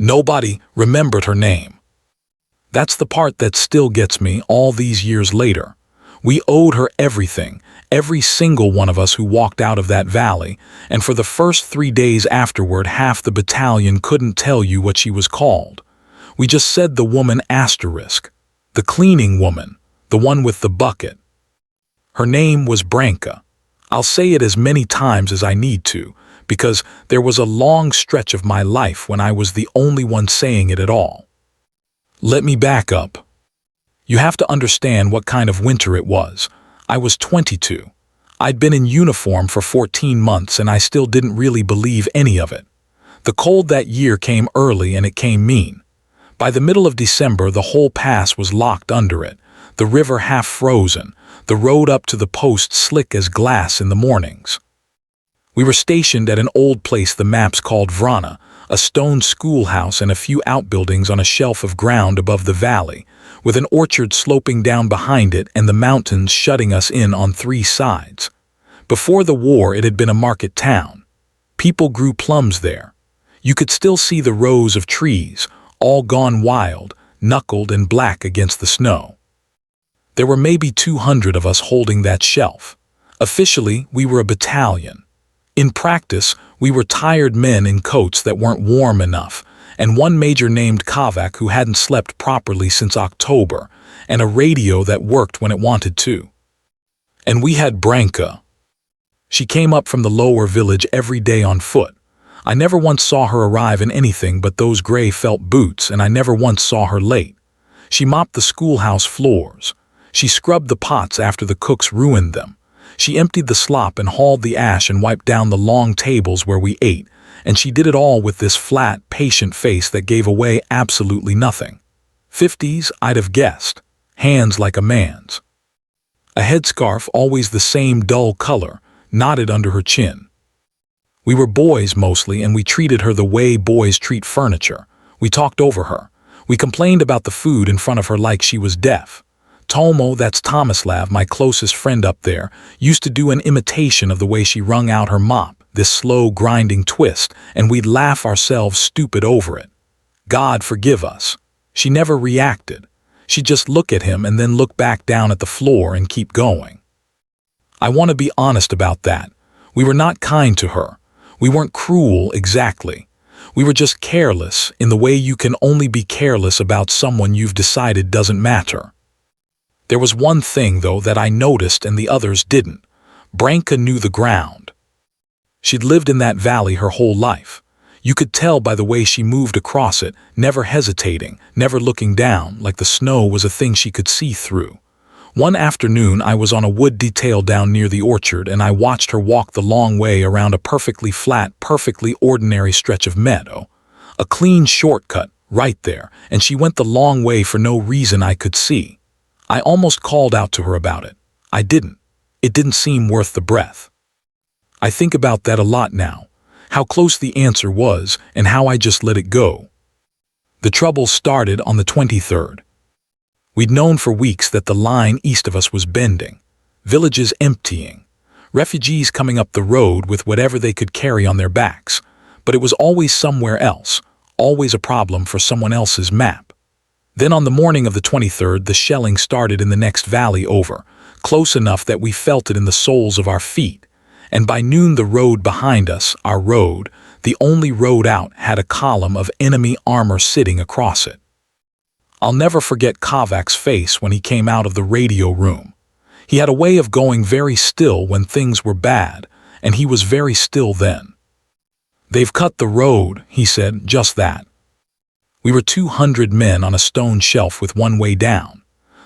Nobody remembered her name. That's the part that still gets me all these years later. We owed her everything, every single one of us who walked out of that valley, and for the first 3 days afterward half the battalion couldn't tell you what she was called. We just said the woman asterisk, the cleaning woman, the one with the bucket. Her name was Branka. I'll say it as many times as I need to, because there was a long stretch of my life when I was the only one saying it at all. Let me back up. You have to understand what kind of winter it was. I was 22. I'd been in uniform for 14 months and I still didn't really believe any of it. The cold that year came early and it came mean. By the middle of December, the whole pass was locked under it, the river half frozen, the road up to the post slick as glass in the mornings. We were stationed at an old place the maps called Vrana, a stone schoolhouse and a few outbuildings on a shelf of ground above the valley, with an orchard sloping down behind it and the mountains shutting us in on 3 sides. Before the war, it had been a market town. People grew plums there. You could still see the rows of trees, all gone wild, knuckled and black against the snow. There were maybe 200 of us holding that shelf. Officially, we were a battalion. In practice, we were tired men in coats that weren't warm enough, and one major named Kavak who hadn't slept properly since October, and a radio that worked when it wanted to. And we had Branka. She came up from the lower village every day on foot. I never once saw her arrive in anything but those gray felt boots, and I never once saw her late. She mopped the schoolhouse floors. She scrubbed the pots after the cooks ruined them. She emptied the slop and hauled the ash and wiped down the long tables where we ate, and she did it all with this flat, patient face that gave away absolutely nothing. 50s, I'd have guessed. Hands like a man's. A headscarf, always the same dull color, knotted under her chin. We were boys mostly, and we treated her the way boys treat furniture. We talked over her. We complained about the food in front of her like she was deaf. Tomo, that's Tomislav, my closest friend up there, used to do an imitation of the way she wrung out her mop, this slow grinding twist, and we'd laugh ourselves stupid over it. God forgive us. She never reacted. She'd just look at him and then look back down at the floor and keep going. I want to be honest about that. We were not kind to her. We weren't cruel exactly. We were just careless in the way you can only be careless about someone you've decided doesn't matter. There was one thing, though, that I noticed and the others didn't. Branka knew the ground. She'd lived in that valley her whole life. You could tell by the way she moved across it, never hesitating, never looking down, like the snow was a thing she could see through. One afternoon I was on a wood detail down near the orchard and I watched her walk the long way around a perfectly flat, perfectly ordinary stretch of meadow. A clean shortcut, right there, and she went the long way for no reason I could see. I almost called out to her about it. I didn't. It didn't seem worth the breath. I think about that a lot now, how close the answer was and how I just let it go. The trouble started on the 23rd. We'd known for weeks that the line east of us was bending, villages emptying, refugees coming up the road with whatever they could carry on their backs, but it was always somewhere else, always a problem for someone else's map. Then on the morning of the 23rd, the shelling started in the next valley over, close enough that we felt it in the soles of our feet, and by noon the road behind us, our road, the only road out, had a column of enemy armor sitting across it. I'll never forget Kavak's face when he came out of the radio room. He had a way of going very still when things were bad, and he was very still then. "They've cut the road," he said, just that. We were 200 men on a stone shelf with one way down.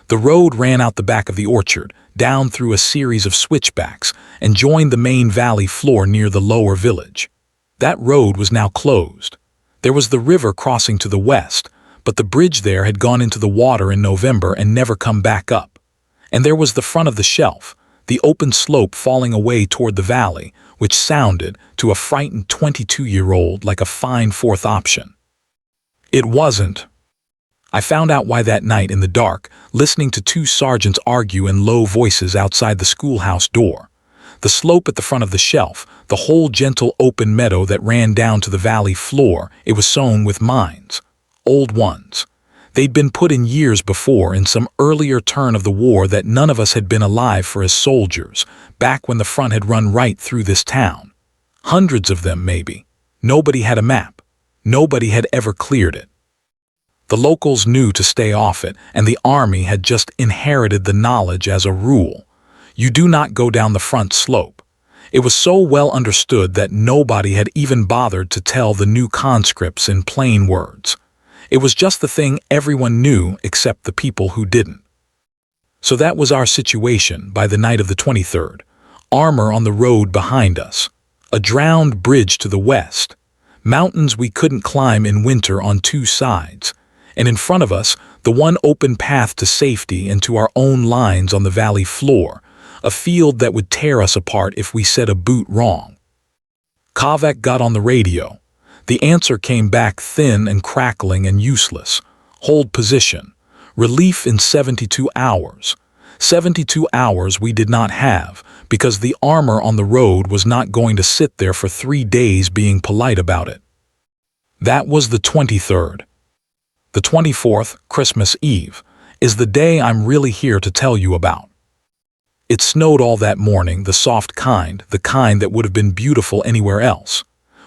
The road ran out the back of the orchard, down through a series of switchbacks, and joined the main valley floor near the lower village. That road was now closed. There was the river crossing to the west, but the bridge there had gone into the water in November and never come back up. And there was the front of the shelf, the open slope falling away toward the valley, which sounded, to a frightened 22-year-old, like a fine fourth option. It wasn't. I found out why that night in the dark, listening to 2 sergeants argue in low voices outside the schoolhouse door. The slope at the front of the shelf, the whole gentle open meadow that ran down to the valley floor, it was sown with mines. Old ones. They'd been put in years before in some earlier turn of the war that none of us had been alive for as soldiers, back when the front had run right through this town. Hundreds of them, maybe. Nobody had a map. Nobody had ever cleared it. The locals knew to stay off it, and the army had just inherited the knowledge as a rule. You do not go down the front slope. It was so well understood that nobody had even bothered to tell the new conscripts in plain words. It was just the thing everyone knew except the people who didn't. So that was our situation by the night of the 23rd. Armor on the road behind us. A drowned bridge to the west. Mountains we couldn't climb in winter on two sides. And in front of us, the one open path to safety and to our own lines on the valley floor. A field that would tear us apart if we said a boot wrong. Kovac got on the radio. The answer came back thin and crackling and useless. Hold position. Relief in 72 hours. 72 hours we did not have, because the armor on the road was not going to sit there for 3 days being polite about it. That was the 23rd. The 24th, Christmas Eve, is the day I'm really here to tell you about. It snowed all that morning, the soft kind, the kind that would have been beautiful anywhere else.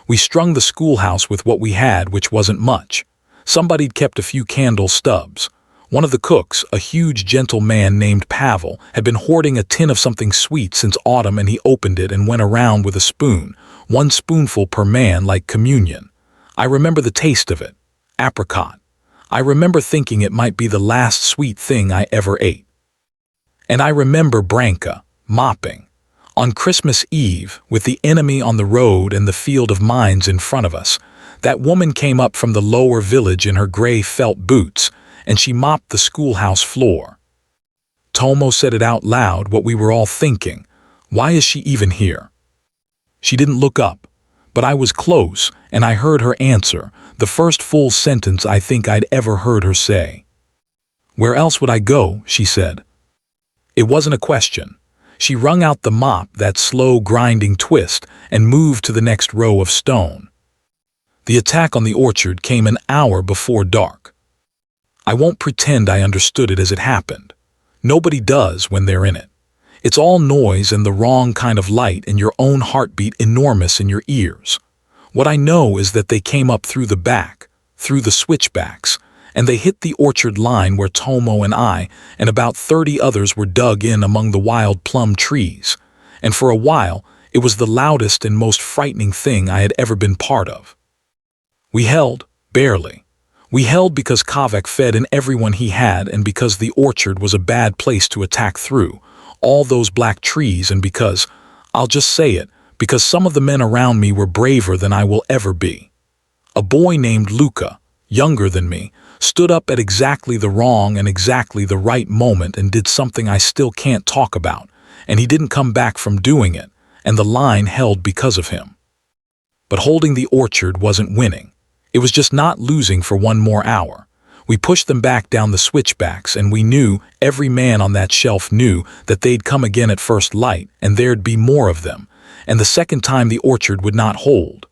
We strung the schoolhouse with what we had, which wasn't much. Somebody'd kept a few candle stubs. One of the cooks, a huge gentle man named Pavel, had been hoarding a tin of something sweet since autumn, and he opened it and went around with a spoon, 1 spoonful per man, like communion. I remember the taste of it. Apricot. I remember thinking it might be the last sweet thing I ever ate. And I remember Branka, mopping. On Christmas Eve, with the enemy on the road and the field of mines in front of us, that woman came up from the lower village in her gray felt boots, and she mopped the schoolhouse floor. Tomo said it out loud, what we were all thinking. Why is she even here? She didn't look up, but I was close, and I heard her answer, the first full sentence I think I'd ever heard her say. Where else would I go, she said. It wasn't a question. She wrung out the mop, that slow grinding twist, and moved to the next row of stone. The attack on the orchard came an hour before dark. I won't pretend I understood it as it happened. Nobody does when they're in it. It's all noise and the wrong kind of light and your own heartbeat enormous in your ears. What I know is that they came up through the back, through the switchbacks, and they hit the orchard line where Tomo and I and about 30 others were dug in among the wild plum trees, and for a while it was the loudest and most frightening thing I had ever been part of. We held, barely. We held because Kovac fed in everyone he had, and because the orchard was a bad place to attack through, all those black trees, and because, I'll just say it, because some of the men around me were braver than I will ever be. A boy named Luca, younger than me, stood up at exactly the wrong and exactly the right moment and did something I still can't talk about, and he didn't come back from doing it, and the line held because of him. But holding the orchard wasn't winning. It was just not losing for 1 more hour. We pushed them back down the switchbacks, and we knew, every man on that shelf knew, that they'd come again at first light, and there'd be more of them, and the second time the orchard would not hold.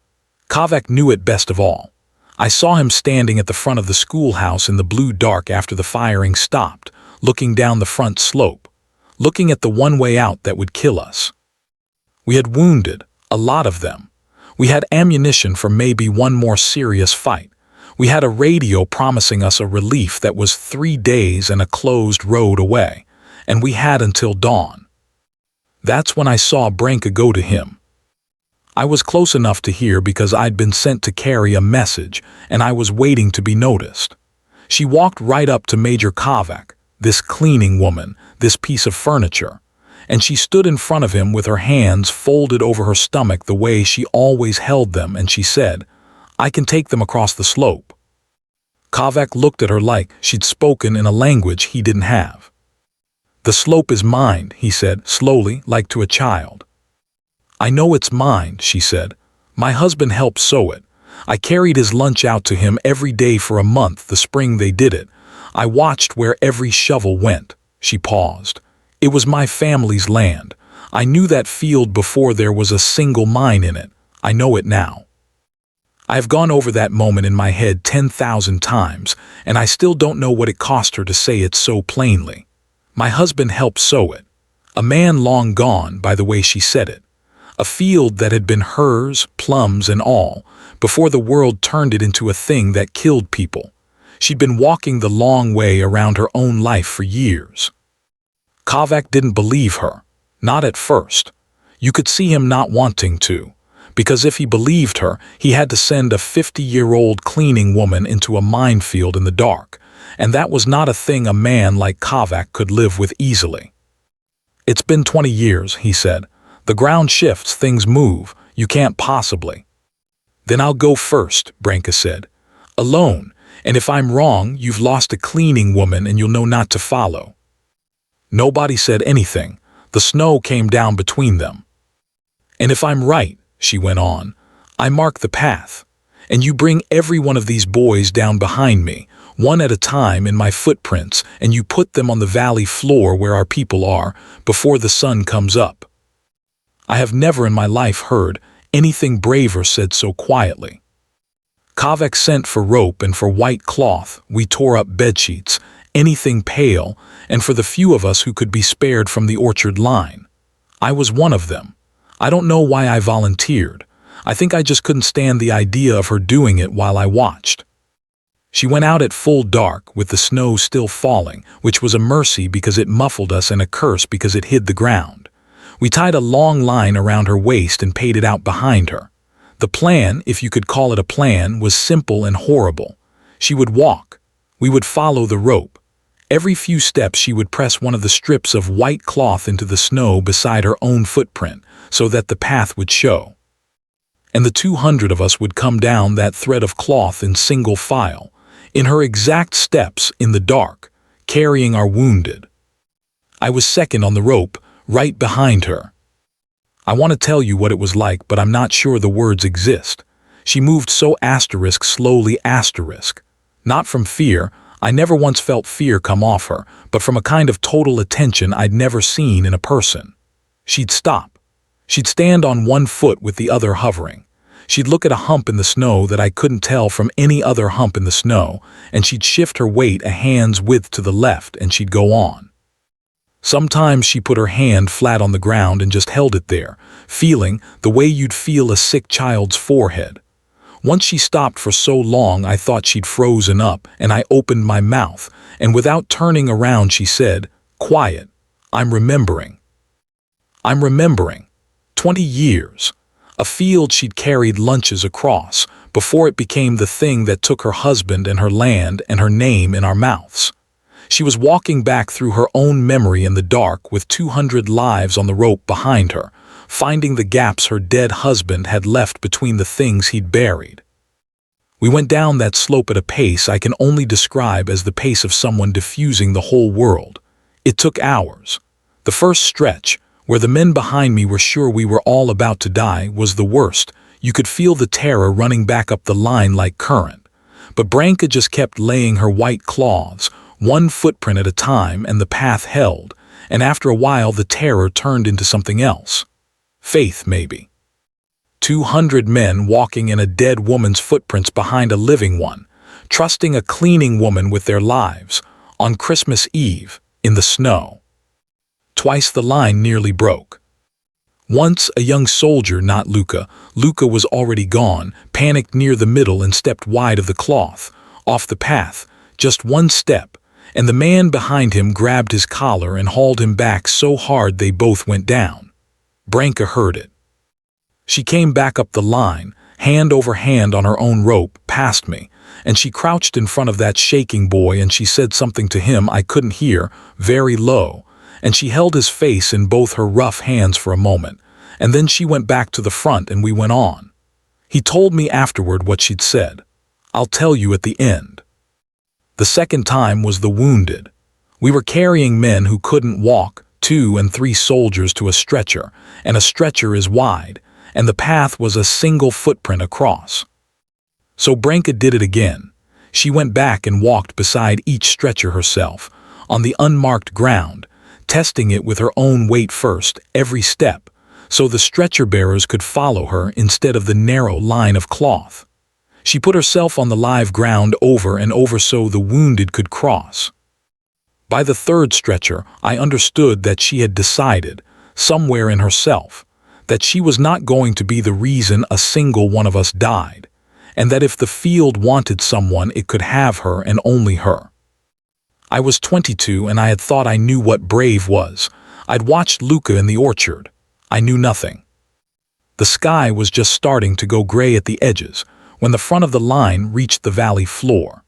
Kovac knew it best of all. I saw him standing at the front of the schoolhouse in the blue dark after the firing stopped, looking down the front slope, looking at the one way out that would kill us. We had wounded, a lot of them. We had ammunition for maybe one more serious fight. We had a radio promising us a relief that was 3 days and a closed road away, and we had until dawn. That's when I saw Branka go to him. I was close enough to hear because I'd been sent to carry a message, and I was waiting to be noticed. She walked right up to Major Kovac, this cleaning woman, this piece of furniture, and she stood in front of him with her hands folded over her stomach the way she always held them, and she said, "I can take them across the slope." Kovac looked at her like she'd spoken in a language he didn't have. "The slope is mine," he said, slowly, like to a child. "I know it's mine," she said. "My husband helped sow it. I carried his lunch out to him every day for a month the spring they did it. I watched where every shovel went." She paused. "It was my family's land. I knew that field before there was a single mine in it. I know it now. I have gone over that moment in my head 10,000 times, and I still don't know what it cost her to say it so plainly. My husband helped sow it. A man long gone by the way she said it. A field that had been hers, plums and all, before the world turned it into a thing that killed people. She'd been walking the long way around her own life for years. Kovac didn't believe her. Not at first. You could see him not wanting to. Because if he believed her, he had to send a 50-year-old cleaning woman into a minefield in the dark, and that was not a thing a man like Kovac could live with easily. "It's been 20 years, he said. "The ground shifts, things move, you can't possibly." "Then I'll go first," Branka said. "Alone, and if I'm wrong, you've lost a cleaning woman and you'll know not to follow." Nobody said anything. The snow came down between them. "And if I'm right," she went on, "I mark the path, and you bring every one of these boys down behind me, one at a time in my footprints, and you put them on the valley floor where our people are, before the sun comes up." I have never in my life heard anything braver said so quietly. Kovac sent for rope and for white cloth. We tore up bedsheets, anything pale, and for the few of us who could be spared from the orchard line. I was one of them. I don't know why I volunteered. I think I just couldn't stand the idea of her doing it while I watched. She went out at full dark, with the snow still falling, which was a mercy because it muffled us and a curse because it hid the ground. We tied a long line around her waist and paid it out behind her. The plan, if you could call it a plan, was simple and horrible. She would walk. We would follow the rope. Every few steps she would press one of the strips of white cloth into the snow beside her own footprint, so that the path would show. And the 200 of us would come down that thread of cloth in single file, in her exact steps in the dark, carrying our wounded. I was second on the rope, right behind her. I want to tell you what it was like, but I'm not sure the words exist. She moved so slowly. Not from fear. I never once felt fear come off her, but from a kind of total attention I'd never seen in a person. She'd stop. She'd stand on one foot with the other hovering. She'd look at a hump in the snow that I couldn't tell from any other hump in the snow, and she'd shift her weight a hand's width to the left, and she'd go on. Sometimes she put her hand flat on the ground and just held it there, feeling the way you'd feel a sick child's forehead. Once she stopped for so long I thought she'd frozen up, and I opened my mouth, and without turning around she said, "Quiet, I'm remembering. I'm remembering. 20 years. A field she'd carried lunches across, before it became the thing that took her husband and her land and her name in our mouths. She was walking back through her own memory in the dark with 200 lives on the rope behind her, finding the gaps her dead husband had left between the things he'd buried. We went down that slope at a pace I can only describe as the pace of someone diffusing the whole world. It took hours. The first stretch, where the men behind me were sure we were all about to die, was the worst. You could feel the terror running back up the line like current. But Branka just kept laying her white cloths, one footprint at a time, and the path held, and after a while the terror turned into something else. Faith, maybe. 200 men walking in a dead woman's footprints behind a living one, trusting a cleaning woman with their lives, on Christmas Eve, in the snow. Twice the line nearly broke. Once a young soldier, not Luca was already gone, panicked near the middle and stepped wide of the cloth, off the path, just one step, and the man behind him grabbed his collar and hauled him back so hard they both went down. Branka heard it. She came back up the line, hand over hand on her own rope, past me, and she crouched in front of that shaking boy and she said something to him I couldn't hear, very low, and she held his face in both her rough hands for a moment, and then she went back to the front and we went on. He told me afterward what she'd said. I'll tell you at the end. The second time was the wounded. We were carrying men who couldn't walk, 2 and 3 soldiers to a stretcher, and a stretcher is wide, and the path was a single footprint across. So Branka did it again. She went back and walked beside each stretcher herself, on the unmarked ground, testing it with her own weight first, every step, so the stretcher bearers could follow her instead of the narrow line of cloth. She put herself on the live ground over and over so the wounded could cross. By the third stretcher, I understood that she had decided, somewhere in herself, that she was not going to be the reason a single one of us died, and that if the field wanted someone, it could have her and only her. I was 22 and I had thought I knew what brave was. I'd watched Luca in the orchard. I knew nothing. The sky was just starting to go gray at the edges when the front of the line reached the valley floor.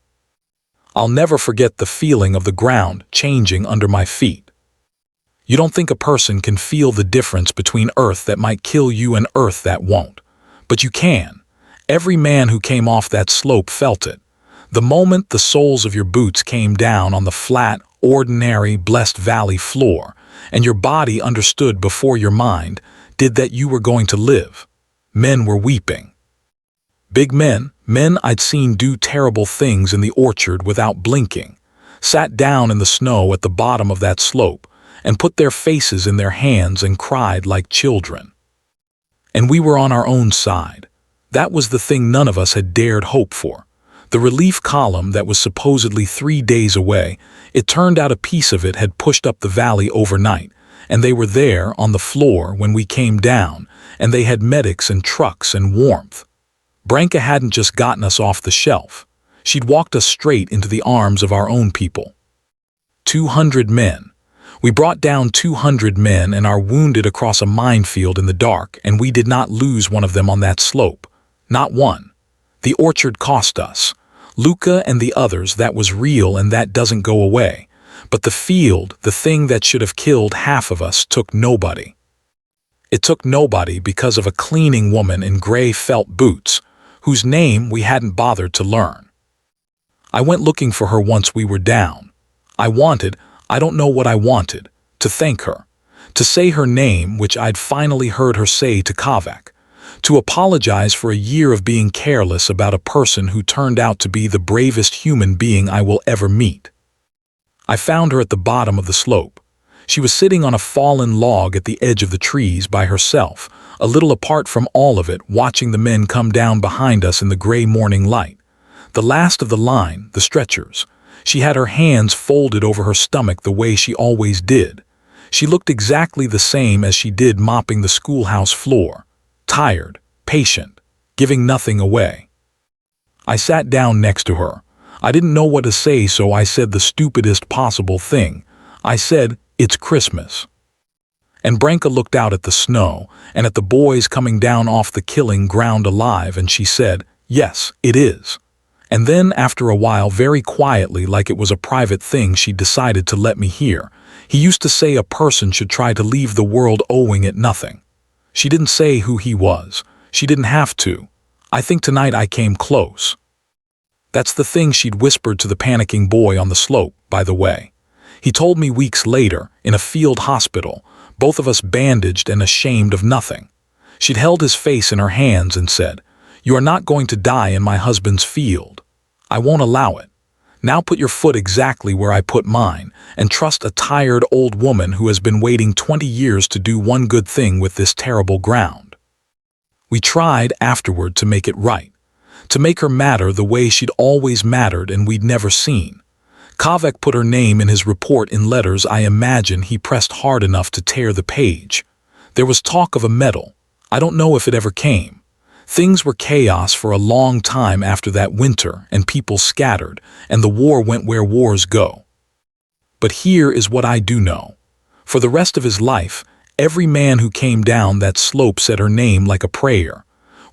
I'll never forget the feeling of the ground changing under my feet. You don't think a person can feel the difference between earth that might kill you and earth that won't. But you can. Every man who came off that slope felt it. The moment the soles of your boots came down on the flat, ordinary, blessed valley floor, and your body understood before your mind did that you were going to live. Men were weeping. Big men I'd seen do terrible things in the orchard without blinking, sat down in the snow at the bottom of that slope and put their faces in their hands and cried like children. And we were on our own side. That was the thing none of us had dared hope for. The relief column that was supposedly 3 days away, it turned out a piece of it had pushed up the valley overnight, and they were there on the floor when we came down, and they had medics and trucks and warmth. Branka hadn't just gotten us off the shelf. She'd walked us straight into the arms of our own people. 200 men. We brought down 200 men and our wounded across a minefield in the dark, and we did not lose one of them on that slope. Not one. The orchard cost us. Luca and the others, that was real and that doesn't go away. But the field, the thing that should have killed half of us, took nobody. It took nobody because of a cleaning woman in gray felt boots, whose name we hadn't bothered to learn. I went looking for her once we were down. I don't know what I wanted, to thank her, to say her name, which I'd finally heard her say to Kavak, to apologize for a year of being careless about a person who turned out to be the bravest human being I will ever meet. I found her at the bottom of the slope. She was sitting on a fallen log at the edge of the trees by herself, a little apart from all of it, watching the men come down behind us in the gray morning light. The last of the line, the stretchers. She had her hands folded over her stomach the way she always did. She looked exactly the same as she did mopping the schoolhouse floor. Tired, patient, giving nothing away. I sat down next to her. I didn't know what to say, so I said the stupidest possible thing. I said, "It's Christmas." And Branka looked out at the snow and at the boys coming down off the killing ground alive, and she said, "Yes, it is." And then, after a while, very quietly, like it was a private thing she decided to let me hear, he used to say a person should try to leave the world owing it nothing. She didn't say who he was. She didn't have to. I think tonight I came close. That's the thing she'd whispered to the panicking boy on the slope, by the way. He told me weeks later, in a field hospital, both of us bandaged and ashamed of nothing. She'd held his face in her hands and said, "You are not going to die in my husband's field. I won't allow it. Now put your foot exactly where I put mine, and trust a tired old woman who has been waiting 20 years to do one good thing with this terrible ground." We tried afterward to make it right, to make her matter the way she'd always mattered and we'd never seen. Kavak put her name in his report in letters I imagine he pressed hard enough to tear the page. There was talk of a medal. I don't know if it ever came. Things were chaos for a long time after that winter, and people scattered, and the war went where wars go. But here is what I do know. For the rest of his life, every man who came down that slope said her name like a prayer.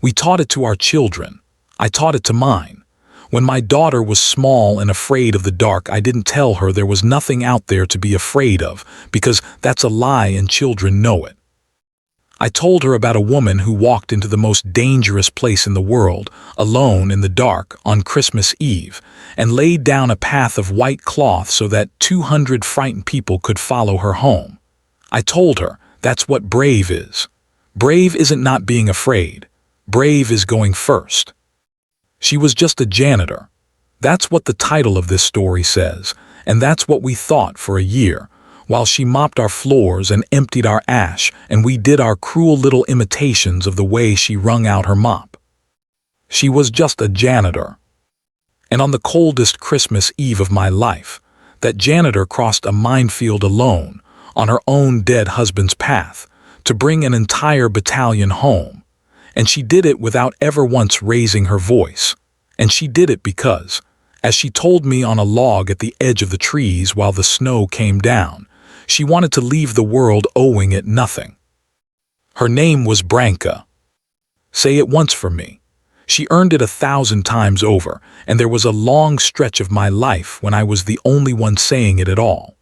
We taught it to our children. I taught it to mine. When my daughter was small and afraid of the dark, I didn't tell her there was nothing out there to be afraid of, because that's a lie and children know it. I told her about a woman who walked into the most dangerous place in the world, alone in the dark, on Christmas Eve, and laid down a path of white cloth so that 200 frightened people could follow her home. I told her that's what brave is. Brave isn't not being afraid. Brave is going first. She was just a janitor. That's what the title of this story says, and that's what we thought for a year, while she mopped our floors and emptied our ash, and we did our cruel little imitations of the way she wrung out her mop. She was just a janitor. And on the coldest Christmas Eve of my life, that janitor crossed a minefield alone, on her own dead husband's path, to bring an entire battalion home. And she did it without ever once raising her voice. And she did it because, as she told me on a log at the edge of the trees while the snow came down, she wanted to leave the world owing it nothing. Her name was Branka. Say it once for me. She earned it 1,000 times over, and there was a long stretch of my life when I was the only one saying it at all.